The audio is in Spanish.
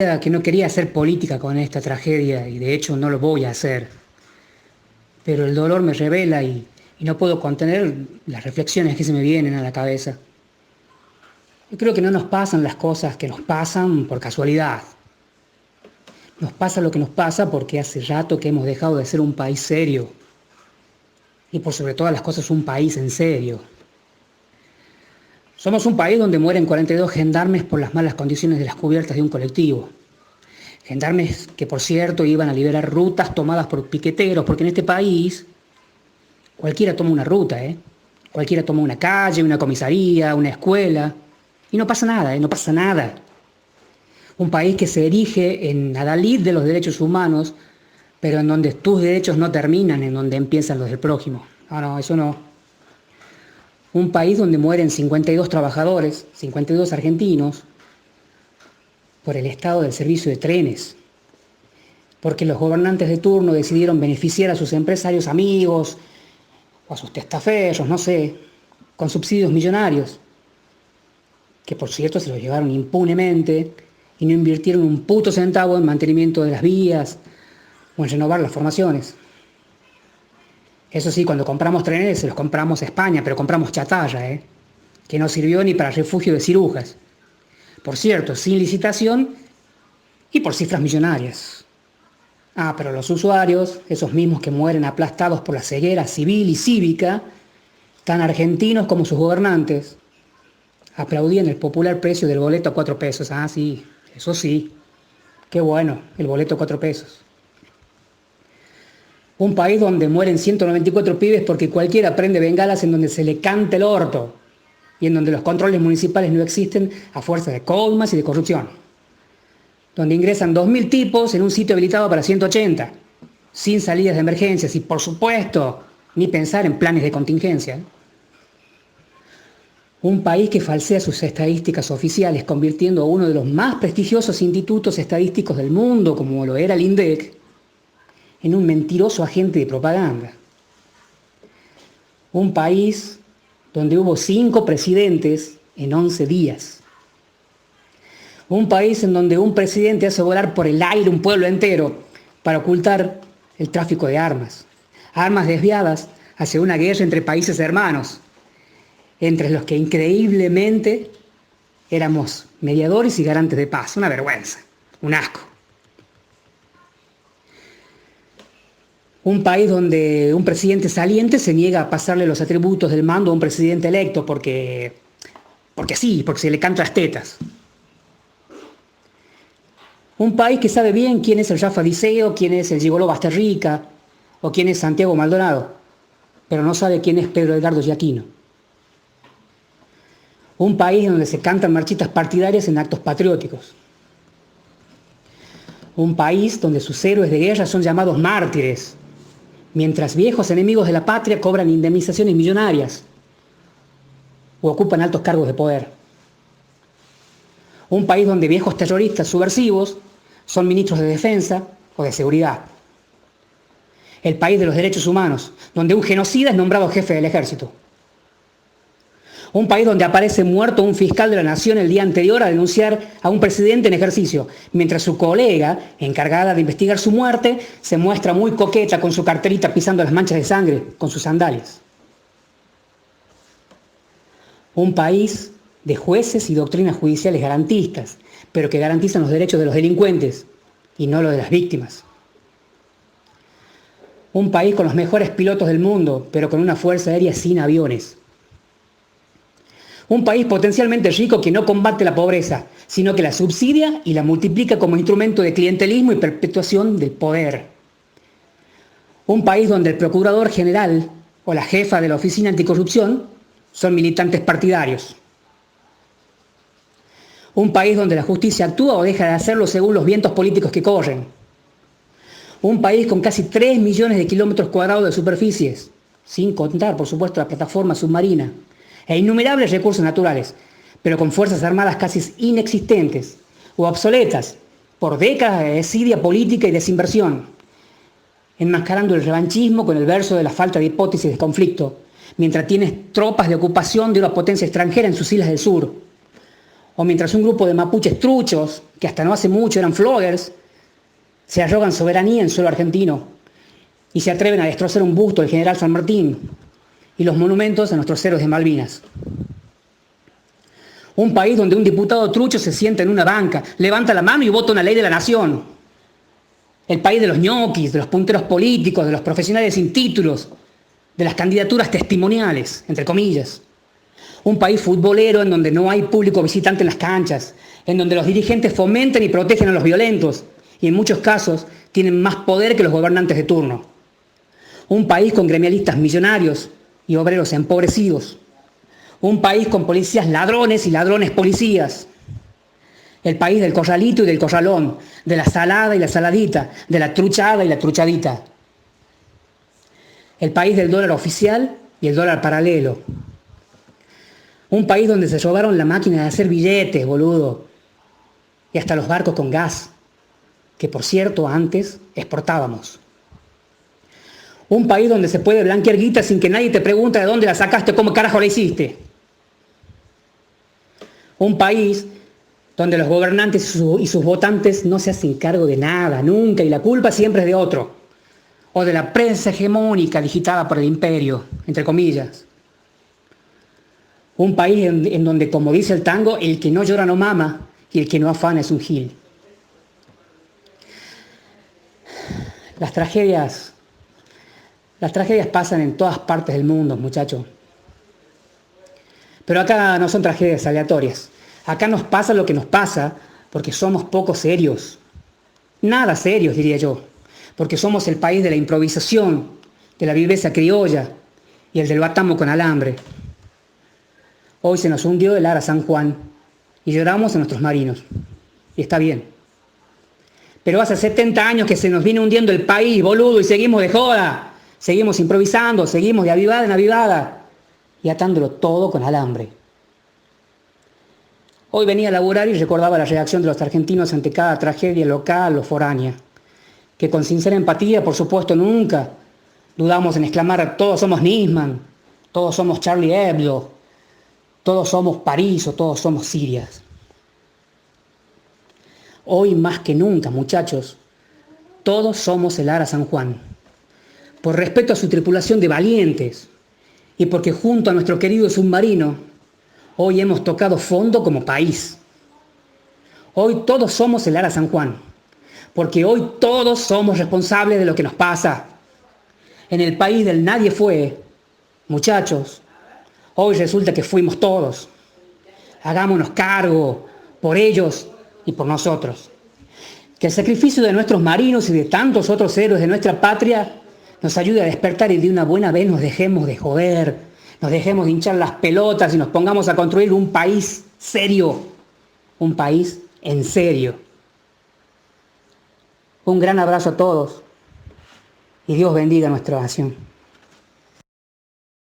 Que no quería hacer política con esta tragedia y de hecho no lo voy a hacer, pero el dolor me revela y no puedo contener las reflexiones que se me vienen a la cabeza. Yo creo que no nos pasan las cosas que nos pasan por casualidad. Nos pasa lo que nos pasa porque hace rato que hemos dejado de ser un país serio y por sobre todas las cosas un país en serio. Somos un país donde mueren 42 gendarmes por las malas condiciones de las cubiertas de un colectivo. Gendarmes que, por cierto, iban a liberar rutas tomadas por piqueteros, porque en este país cualquiera toma una ruta, ¿eh? Cualquiera toma una calle, una comisaría, una escuela, y no pasa nada, ¿eh? No pasa nada. Un país que se erige en adalid de los derechos humanos, pero en donde tus derechos no terminan, en donde empiezan los del prójimo. No, eso no. Un país donde mueren 52 trabajadores, 52 argentinos, por el estado del servicio de trenes, porque los gobernantes de turno decidieron beneficiar a sus empresarios amigos o a sus testaferros, no sé, con subsidios millonarios, que por cierto se los llevaron impunemente y no invirtieron un puto centavo en mantenimiento de las vías o en renovar las formaciones. Eso sí, cuando compramos trenes se los compramos a España, pero compramos chatarra, que no sirvió ni para refugio de cirujas. Por cierto, sin licitación y por cifras millonarias. Pero los usuarios, esos mismos que mueren aplastados por la ceguera civil y cívica, tan argentinos como sus gobernantes, aplaudían el popular precio del boleto a 4 pesos. Sí, eso sí. Qué bueno, el boleto a 4 pesos. Un país donde mueren 194 pibes porque cualquiera prende bengalas en donde se le canta el orto y en donde los controles municipales no existen a fuerza de coimas y de corrupción. Donde ingresan 2.000 tipos en un sitio habilitado para 180, sin salidas de emergencias y, por supuesto, ni pensar en planes de contingencia. Un país que falsea sus estadísticas oficiales, convirtiendo a uno de los más prestigiosos institutos estadísticos del mundo, como lo era el INDEC, en un mentiroso agente de propaganda. Un país donde hubo 5 presidentes en 11 días. Un país en donde un presidente hace volar por el aire un pueblo entero para ocultar el tráfico de armas. Armas desviadas hacia una guerra entre países hermanos, entre los que increíblemente éramos mediadores y garantes de paz. Una vergüenza, un asco. Un país donde un presidente saliente se niega a pasarle los atributos del mando a un presidente electo porque sí, porque se le canta las tetas. Un país que sabe bien quién es el Rafa Diceo, quién es el Gigoló Basterrica o quién es Santiago Maldonado, pero no sabe quién es Pedro Edgardo Giacchino. Un país donde se cantan marchitas partidarias en actos patrióticos. Un país donde sus héroes de guerra son llamados mártires, mientras viejos enemigos de la patria cobran indemnizaciones millonarias o ocupan altos cargos de poder. Un país donde viejos terroristas subversivos son ministros de defensa o de seguridad. El país de los derechos humanos, donde un genocida es nombrado jefe del ejército. Un país donde aparece muerto un fiscal de la nación el día anterior a denunciar a un presidente en ejercicio, mientras su colega, encargada de investigar su muerte, se muestra muy coqueta con su carterita pisando las manchas de sangre con sus sandalias. Un país de jueces y doctrinas judiciales garantistas, pero que garantizan los derechos de los delincuentes y no los de las víctimas. Un país con los mejores pilotos del mundo, pero con una fuerza aérea sin aviones. Un país potencialmente rico que no combate la pobreza, sino que la subsidia y la multiplica como instrumento de clientelismo y perpetuación del poder. Un país donde el procurador general o la jefa de la oficina anticorrupción son militantes partidarios. Un país donde la justicia actúa o deja de hacerlo según los vientos políticos que corren. Un país con casi 3 millones de kilómetros cuadrados de superficies, sin contar, por supuesto, la plataforma submarina, e innumerables recursos naturales, pero con fuerzas armadas casi inexistentes o obsoletas por décadas de desidia política y desinversión, enmascarando el revanchismo con el verso de la falta de hipótesis de conflicto, mientras tienes tropas de ocupación de una potencia extranjera en sus islas del sur, O mientras un grupo de mapuches truchos, que hasta no hace mucho eran floggers, se arrogan soberanía en suelo argentino y se atreven a destrozar un busto del general San Martín y los monumentos a nuestros héroes de Malvinas. Un país donde un diputado trucho se sienta en una banca, levanta la mano y vota una ley de la nación. El país de los ñoquis, de los punteros políticos, de los profesionales sin títulos, de las candidaturas testimoniales, entre comillas. Un país futbolero en donde no hay público visitante en las canchas, en donde los dirigentes fomentan y protegen a los violentos y en muchos casos tienen más poder que los gobernantes de turno. Un país con gremialistas millonarios y obreros empobrecidos. Un país con policías ladrones y ladrones policías. El país del corralito y del corralón, de la salada y la saladita, de la truchada y la truchadita. El país del dólar oficial y el dólar paralelo. Un país donde se robaron la máquina de hacer billetes, boludo. Y hasta los barcos con gas, que por cierto antes exportábamos. Un país donde se puede blanquear guita sin que nadie te pregunte de dónde la sacaste o cómo carajo la hiciste. Un país donde los gobernantes y sus votantes no se hacen cargo de nada, nunca, y la culpa siempre es de otro. O de la prensa hegemónica digitada por el imperio, entre comillas. Un país en donde, como dice el tango, el que no llora no mama y el que no afana es un gil. Las tragedias pasan en todas partes del mundo, muchachos. Pero acá no son tragedias aleatorias. Acá nos pasa lo que nos pasa porque somos poco serios. Nada serios, diría yo. Porque somos el país de la improvisación, de la viveza criolla y el del batamo con alambre. Hoy se nos hundió el Ara San Juan y lloramos a nuestros marinos. Y está bien. Pero hace 70 años que se nos viene hundiendo el país, boludo, y seguimos de joda. Seguimos improvisando, seguimos de avivada en avivada y atándolo todo con alambre. Hoy venía a laburar y recordaba la reacción de los argentinos ante cada tragedia local o foránea, que con sincera empatía, por supuesto, nunca dudamos en exclamar: todos somos Nisman, todos somos Charlie Hebdo, todos somos París o todos somos Siria. Hoy más que nunca, muchachos, todos somos el Ara San Juan, por respeto a su tripulación de valientes y porque junto a nuestro querido submarino hoy hemos tocado fondo como país. Hoy todos somos el Ara San Juan, porque hoy todos somos responsables de lo que nos pasa. En el país del nadie fue, muchachos, hoy resulta que fuimos todos. Hagámonos cargo por ellos y por nosotros. Que el sacrificio de nuestros marinos y de tantos otros héroes de nuestra patria nos ayude a despertar y de una buena vez nos dejemos de joder, nos dejemos de hinchar las pelotas y nos pongamos a construir un país serio, un país en serio. Un gran abrazo a todos y Dios bendiga nuestra nación.